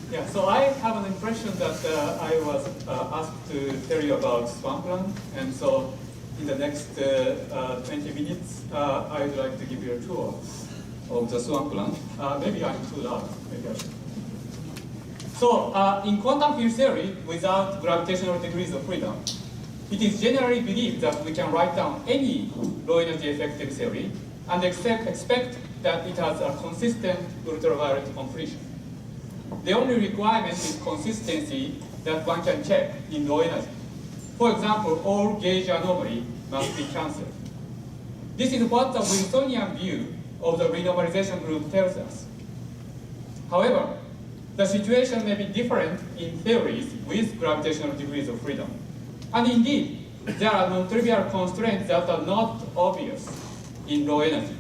Yeah, so I have an impression that I was asked to tell you about Swampland, and so in the next 20 minutes, I'd like to give you a tour of the Swampland. Maybe I'm too loud. Maybe I should. So, in quantum field theory, without gravitational degrees of freedom, it is generally believed that we can write down any low-energy effective theory and expect that it has a consistent ultraviolet completion. The only requirement is consistency that one can check in low energy. For example, all gauge anomaly must be cancelled. This is what the Wilsonian view of the renormalization group tells us. However, the situation may be different in theories with gravitational degrees of freedom. And indeed, there are non-trivial constraints that are not obvious in low energy.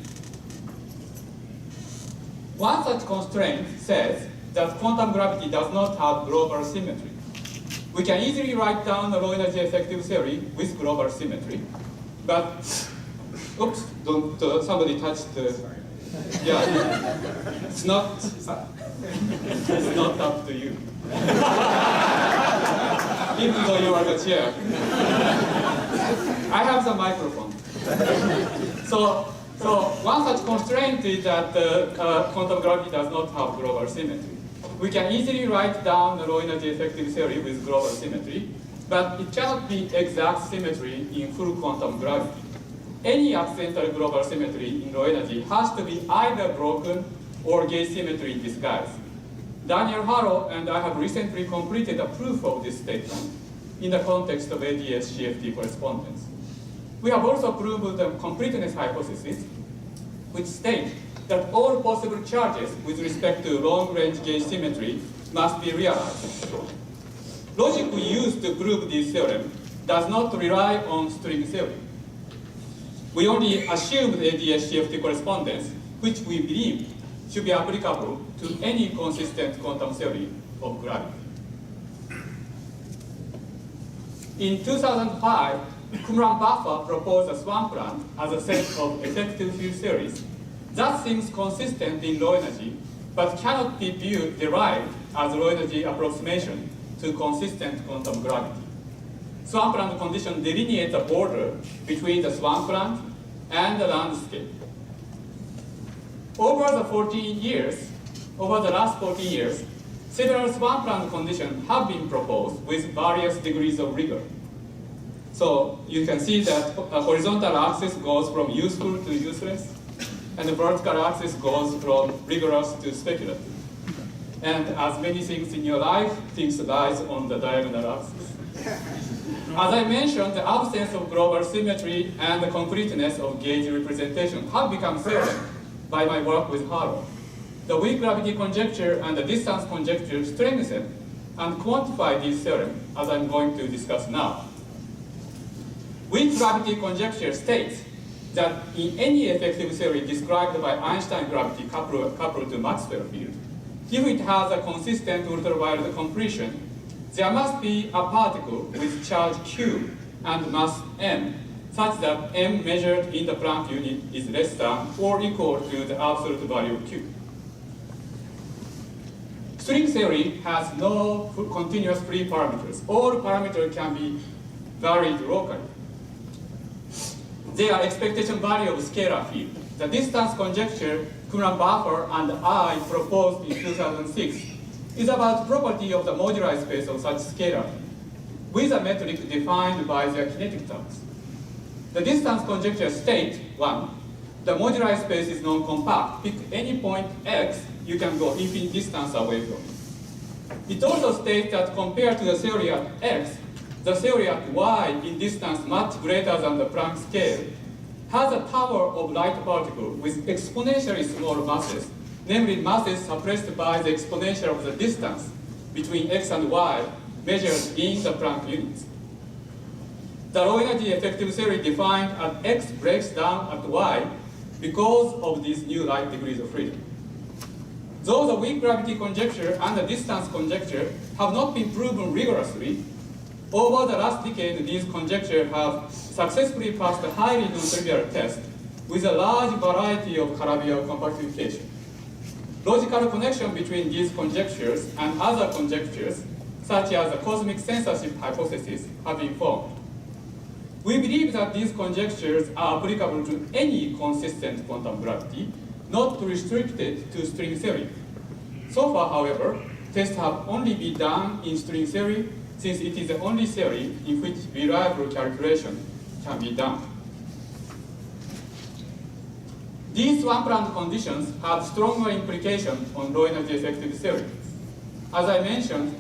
One such constraint says that quantum gravity does not have global symmetry. We can easily write down a low-energy effective theory with global symmetry, but, oops, don't somebody touch the, yeah, it's not up to you. Even though you are the chair. I have the microphone. So one such constraint is that quantum gravity does not have global symmetry. We can easily write down the low-energy effective theory with global symmetry, but it cannot be exact symmetry in full quantum gravity. Any accidental global symmetry in low energy has to be either broken or gauge symmetry in disguise. Daniel Harrow and I have recently completed a proof of this statement in the context of ADS-CFT correspondence. We have also proved the completeness hypothesis, which states that all possible charges with respect to long-range gauge symmetry must be realized. Logic we use to prove this theorem does not rely on string theory. We only assumed ADS-CFT correspondence, which we believe should be applicable to any consistent quantum theory of gravity. In 2005, Qumran-Baffa proposed a Swampland as a set of effective field theories that seems consistent in low energy, but cannot be derived as low energy approximation to consistent quantum gravity. Swampland condition delineates a border between the swampland and the landscape. Over the last 14 years, several swampland conditions have been proposed with various degrees of rigor. So you can see that a horizontal axis goes from useful to useless, and the vertical axis goes from rigorous to speculative. And as many things in your life, things lies on the diagonal axis. As I mentioned, the absence of global symmetry and the completeness of gauge representation have become theorem by my work with Harrow. The weak gravity conjecture and the distance conjecture strengthen and quantify this theorem, as I'm going to discuss now. Weak gravity conjecture states that in any effective theory described by Einstein gravity coupled to Maxwell field, if it has a consistent ultraviolet completion, there must be a particle with charge Q and mass m, such that m measured in the Planck unit is less than or equal to the absolute value of Q. String theory has no continuous free parameters. All parameters can be varied locally. They are expectation value of scalar field. The distance conjecture Qumran-Baffa and I proposed in 2006 is about property of the moduli space of such scalar field, with a metric defined by their kinetic terms. The distance conjecture states, 1, the moduli space is non-compact. Pick any point x, you can go infinite distance away from it. It also states that compared to the theory at x, the theory at y in distance much greater than the Planck scale has a tower of light particle with exponentially small masses, namely masses suppressed by the exponential of the distance between x and y measured in the Planck units. The low energy effective theory defined at x breaks down at y because of these new light degrees of freedom. Though the weak gravity conjecture and the distance conjecture have not been proven rigorously, over the last decade, these conjectures have successfully passed a highly non-trivial test with a large variety of Calabi-Yau compactification. Logical connection between these conjectures and other conjectures, such as the cosmic censorship hypothesis, have been formed. We believe that these conjectures are applicable to any consistent quantum gravity, not restricted to string theory. So far, however, tests have only been done in string theory, since it is the only theory in which reliable calculation can be done. These Swampland conditions have stronger implications on low energy effective theory. As I mentioned,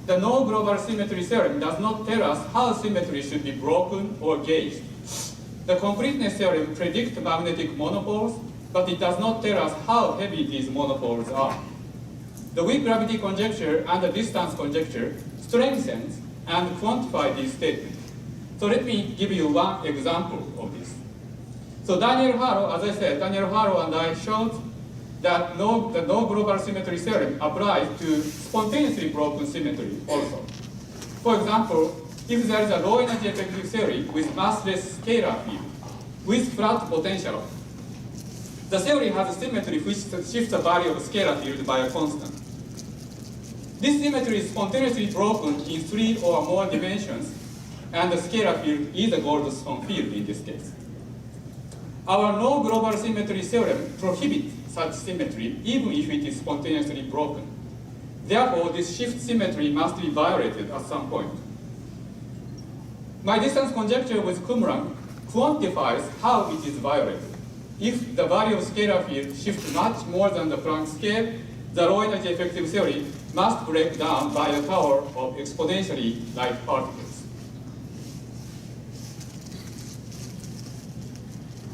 the no global symmetry theorem does not tell us how symmetry should be broken or gauged. The completeness theorem predicts magnetic monopoles, but it does not tell us how heavy these monopoles are. The weak gravity conjecture and the distance conjecture strengthens and quantify these statements. So let me give you one example of this. So Daniel Harrow, as I said, Daniel Harrow and I showed that the no global symmetry theorem applies to spontaneously broken symmetry also. For example, if there is a low energy effective theory with massless scalar field with flat potential, the theory has a symmetry which shifts the value of scalar field by a constant. This symmetry is spontaneously broken in 3 or more dimensions, and the scalar field is a Goldstone field in this case. Our no global symmetry theorem prohibits such symmetry even if it is spontaneously broken. Therefore, this shift symmetry must be violated at some point. My distance conjecture with Qumran quantifies how it is violated. If the value of scalar field shifts much more than the Planck scale, the low energy effective theory must break down by the power of exponentially light particles.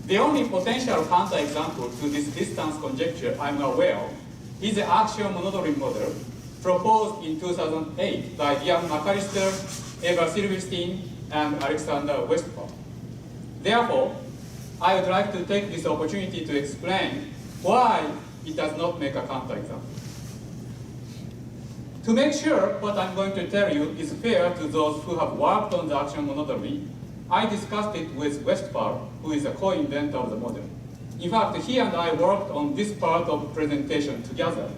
The only potential counterexample to this distance conjecture I'm aware of is the axial monodromy model proposed in 2008 by Liam McAllister, Eva Silverstein, and Alexander Westphal. Therefore, I would like to take this opportunity to explain why it does not make a counterexample. To make sure what I'm going to tell you is fair to those who have worked on the axial monodromy, I discussed it with Westphal, who is a co-inventor of the model. In fact, he and I worked on this part of the presentation together,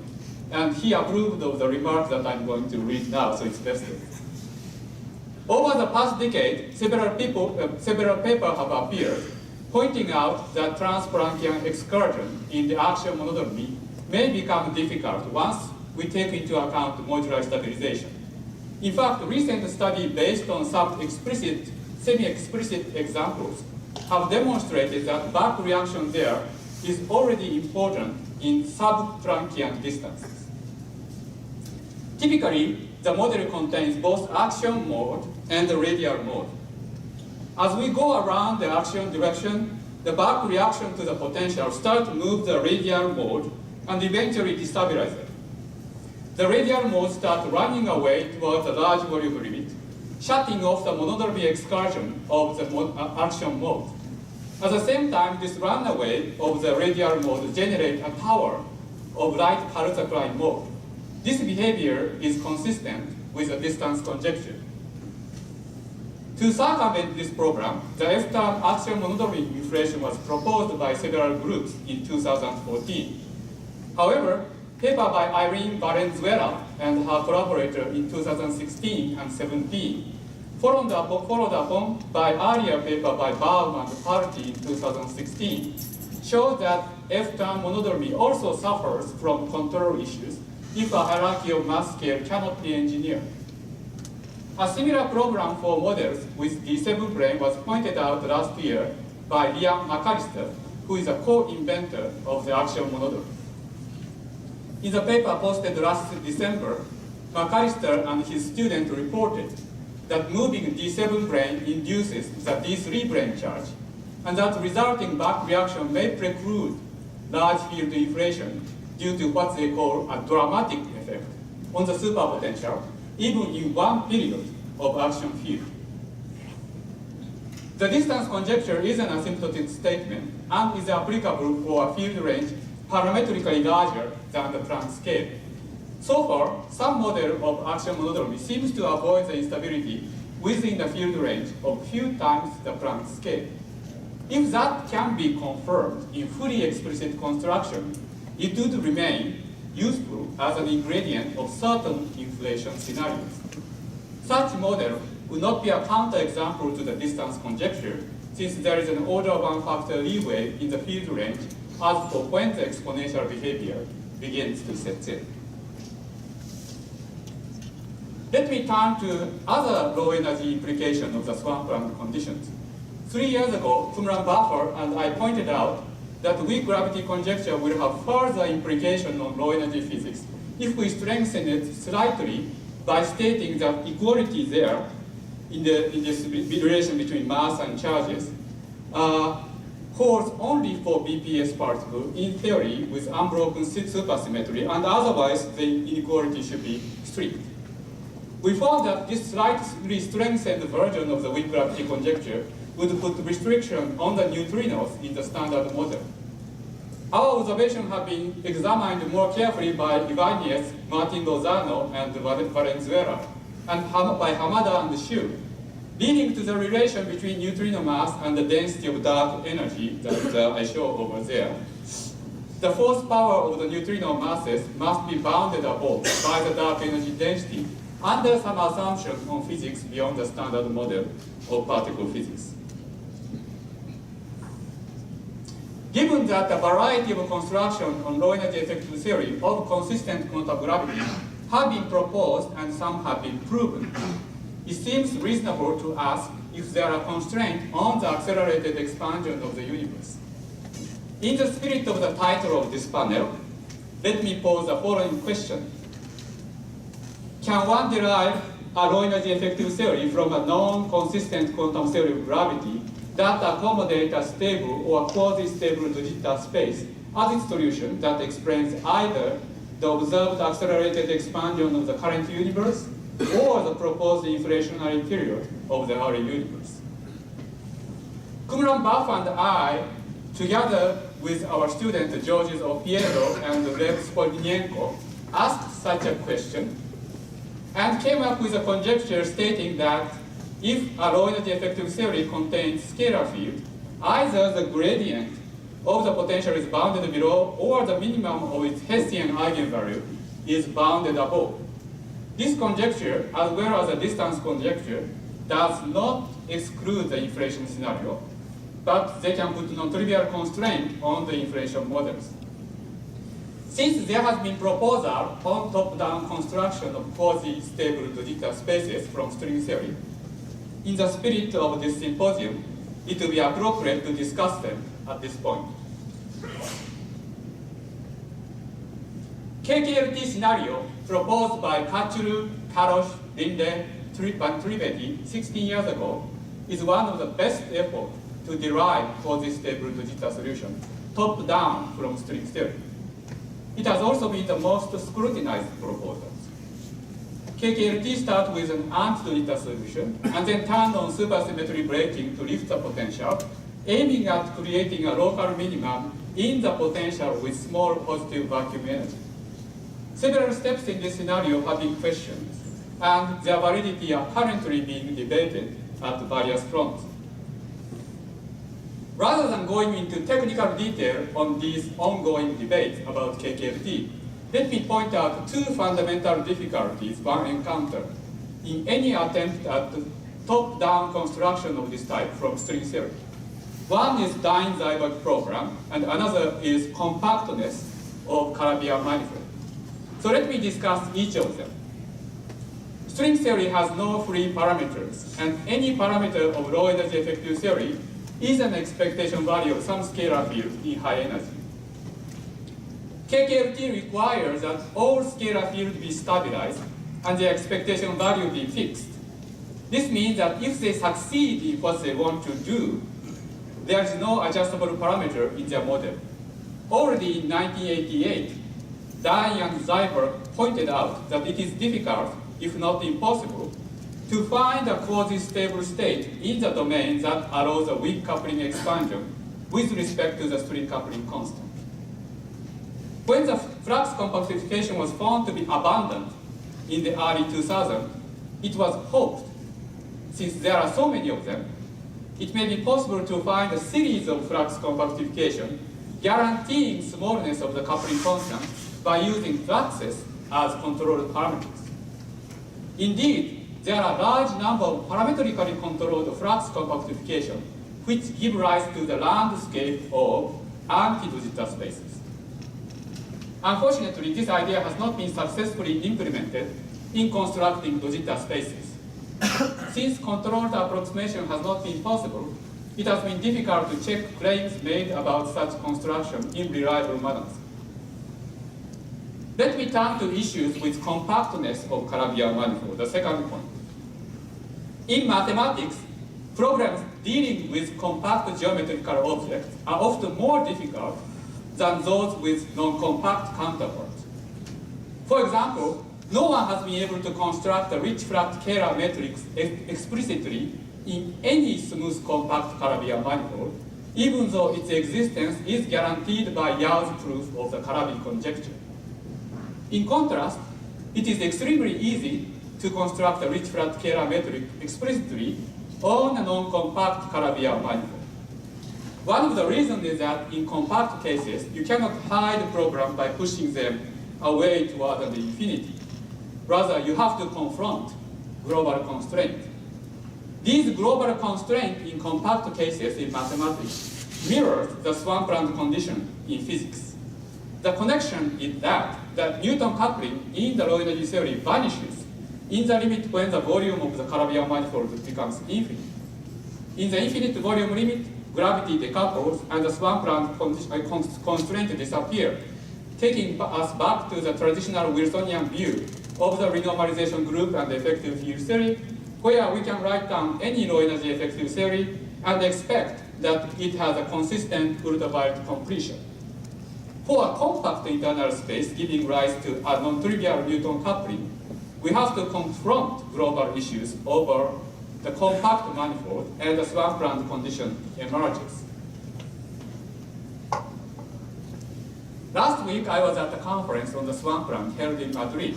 and he approved of the remarks that I'm going to read now, so it's vested. Over the past decade, several papers have appeared pointing out that trans-Planckian excursion in the axial monodromy may become difficult once we take into account modular stabilization. In fact, recent studies based on some explicit semi-explicit examples have demonstrated that back reaction there is already important in sub-Planckian distances. Typically, the model contains both axion mode and the radial mode. As we go around the axion direction, the back reaction to the potential starts to move the radial mode and eventually destabilize it. The radial mode starts running away towards the large volume limit, shutting off the monodromy excursion of the axion mode. At the same time, this runaway of the radial mode generates a tower of light Karuta-Klein mode. This behavior is consistent with the distance conjecture. To circumvent this problem, the F-term axial monodromy inflation was proposed by several groups in 2014. However, paper by Irene Valenzuela and her collaborator in 2016 and 17, followed upon by earlier paper by Baum and Party in 2016, showed that F-term monodromy also suffers from control issues if a hierarchy of mass scale cannot be engineered. A similar program for models with D7 brane was pointed out last year by Liam McAllister, who is a co-inventor of the axial monodromy. In the paper posted last December, McAllister and his student reported that moving D7 brane induces the D3 brane charge, and that resulting back reaction may preclude large field inflation due to what they call a dramatic effect on the superpotential, even in one period of action field. The distance conjecture is an asymptotic statement and is applicable for a field range parametrically larger than the Planck scale. So far, some model of axial monodromy seems to avoid the instability within the field range of few times the Planck scale. If that can be confirmed in fully explicit construction, it would remain useful as an ingredient of certain inflation scenarios. Such model would not be a counterexample to the distance conjecture, since there is an order of one factor leeway in the field range as for when the exponential behavior begins to set in. Let me turn to other low energy implications of the Swampland conditions. 3 years ago, Qumran buffer and I pointed out that weak gravity conjecture will have further implications on low energy physics if we strengthen it slightly by stating that equality there in this relation between mass and charges holds only for BPS particle in theory with unbroken supersymmetry, and otherwise the inequality should be strict. We found that this slightly strengthened version of the weak gravity conjecture would put restriction on the neutrinos in the standard model. Our observations have been examined more carefully by Ibanez, Martin Lozano, and Valenzuela, and by Hamada and Xu, leading to the relation between neutrino mass and the density of dark energy that I show over there. The force power of the neutrino masses must be bounded above by the dark energy density under some assumption on physics beyond the standard model of particle physics. Given that a variety of constructions on low energy effective theory of consistent quantum gravity have been proposed and some have been proven, it seems reasonable to ask if there are constraints on the accelerated expansion of the universe. In the spirit of the title of this panel, let me pose the following question. Can one derive a low energy effective theory from a non-consistent quantum theory of gravity that accommodates a stable or quasi-stable digital space as its solution that explains either the observed accelerated expansion of the current universe or the proposed inflationary period of the early universe? Qumran Buff and I, together with our student Georges Opiero and Lev Spolvinenko, asked such a question and came up with a conjecture stating that if a low energy effective theory contains scalar field, either the gradient of the potential is bounded below or the minimum of its Hessian eigenvalue is bounded above. This conjecture, as well as the distance conjecture, does not exclude the inflation scenario, but they can put non-trivial constraint on the inflation models. Since there has been proposal on top-down construction of quasi-stable digital spaces from string theory, in the spirit of this symposium, it will be appropriate to discuss them at this point. KKLT scenario proposed by Kachuru, Karosh, Linde, and Trivedi 16 years ago is one of the best efforts to derive quasi-stable digital solution top-down from string theory. It has also been the most scrutinized proposals. KKLT starts with an anti-digital solution and then turned on supersymmetry breaking to lift the potential, aiming at creating a local minimum in the potential with small positive vacuum energy. Several steps in this scenario have been questioned, and their validity are currently being debated at various fronts. Rather than going into technical detail on these ongoing debates about KKLT, let me point out two fundamental difficulties one encounters in any attempt at top-down construction of this type from string theory. One is Dine-Zyberg program, and another is compactness of Calabian manifold. So let me discuss each of them. String theory has no free parameters, and any parameter of low energy effective theory is an expectation value of some scalar field in high energy. KKLT requires that all scalar fields be stabilized and the expectation value be fixed. This means that if they succeed in what they want to do, there is no adjustable parameter in their model. Already in 1988, Dine and Zyberg pointed out that it is difficult, if not impossible, to find a quasi-stable state in the domain that allows a weak coupling expansion with respect to the string coupling constant. When the flux compactification was found to be abundant in the early 2000s, it was hoped, since there are so many of them, it may be possible to find a series of flux compactification guaranteeing smallness of the coupling constant by using fluxes as control parameters. Indeed, there are a large number of parametrically controlled flux compactification which give rise to the landscape of anti-Dojita spaces. Unfortunately, this idea has not been successfully implemented in constructing Dojita spaces. Since controlled approximation has not been possible, it has been difficult to check claims made about such construction in reliable manners. Let me turn to issues with compactness of Calabi-Yau manifold, the second point. In mathematics, problems dealing with compact geometrical objects are often more difficult than those with non-compact counterparts. For example, no one has been able to construct a rich flat scalar matrix explicitly in any smooth compact Calabi-Yau manifold, even though its existence is guaranteed by Yau's proof of the Calabi conjecture. In contrast, it is extremely easy to construct a rich flat scalar matrix explicitly on a non-compact Calabi-Yau manifold. One of the reasons is that in compact cases, you cannot hide the program by pushing them away toward the infinity. Rather, you have to confront global constraints. These global constraints in compact cases in mathematics mirrors the Swampland condition in physics. The connection is that the Newton coupling in the low energy theory vanishes in the limit when the volume of the Calabi-Yau manifold becomes infinite. In the infinite volume limit, gravity decouples and the Swampland constraint disappear, taking us back to the traditional Wilsonian view of the renormalization group and effective field theory, where we can write down any low energy effective theory and expect that it has a consistent ultraviolet completion. For a compact internal space giving rise to a non-trivial Newton coupling, we have to confront global issues over the compact manifold and the Swampland condition emerges. Last week, I was at the conference on the Swampland held in Madrid.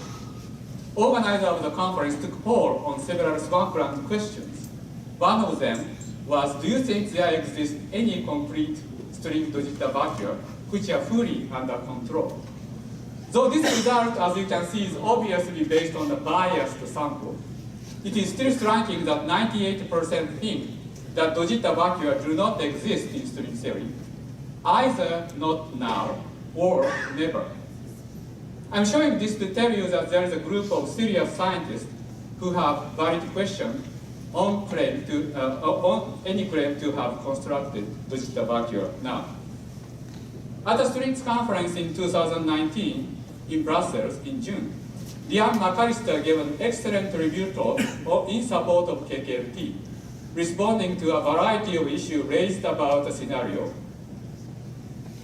Organizer of the conference took poll on several Swampland questions. One of them was, do you think there exists any concrete string Dojita vacua which are fully under control? Though this result, as you can see, is obviously based on the biased sample, it is still striking that 98% think that Dojita vacua do not exist in string theory, either not now or never. I'm showing this to tell you that there is a group of serious scientists who have valid questions on any claim to have constructed Dojita vacua now. At the Strings conference in 2019 in Brussels in June, Liam McAllister gave an excellent review talk in support of KKLT, responding to a variety of issues raised about the scenario.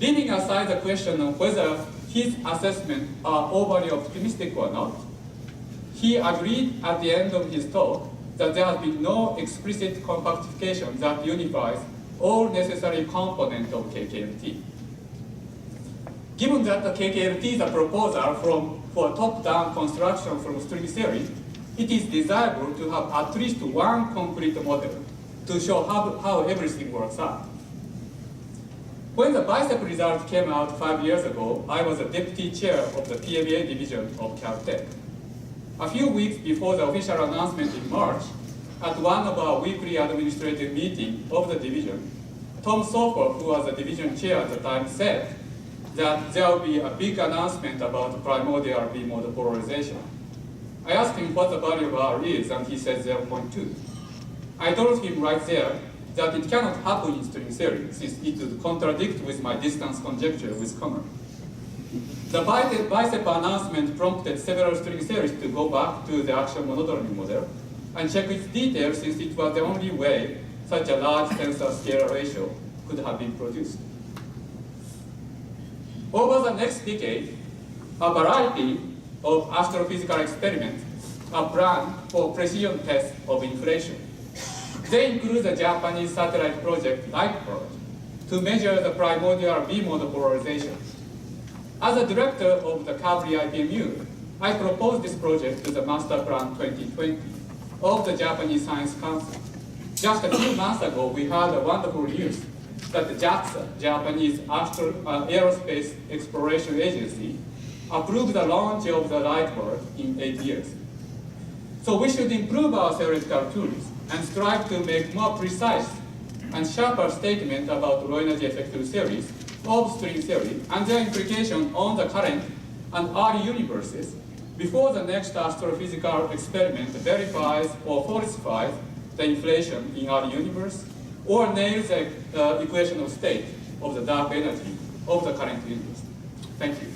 Leaving aside the question of whether his assessments are overly optimistic or not, he agreed at the end of his talk that there has been no explicit compactification that unifies all necessary components of KKLT. Given that the KKLT is a proposal for a top-down construction from string theory, it is desirable to have at least one concrete model to show how everything works out. When the BICEP result came out 5 years ago, I was the deputy chair of the PMA division of Caltech. A few weeks before the official announcement in March, at one of our weekly administrative meetings of the division, Tom Sofer, who was the division chair at the time, said that there will be a big announcement about primordial B-mode polarization. I asked him what the value of R is, and he said 0.2. I told him right there that it cannot happen in string theory, since it would contradict with my distance conjecture with Connor. The BICEP announcement prompted several string theorists to go back to the action monodromy model and check its details, since it was the only way such a large tensor scalar ratio could have been produced. Over the next decade, a variety of astrophysical experiments are planned for precision tests of inflation. They include the Japanese satellite project Lightbird to measure the primordial B-mode polarization. As a director of the Kavli IPMU, I proposed this project to the Master Plan 2020 of the Japanese Science Council. Just a few months ago, we had a wonderful news that the JAXA, Japanese Aerospace Exploration Agency, approved the launch of the light bird in 8 years. So we should improve our theoretical tools and strive to make more precise and sharper statements about low energy effective theories of string theory and their implication on the current and early universes before the next astrophysical experiment verifies or falsifies the inflation in early universe or nails the equation of state of the dark energy of the current universe. Thank you.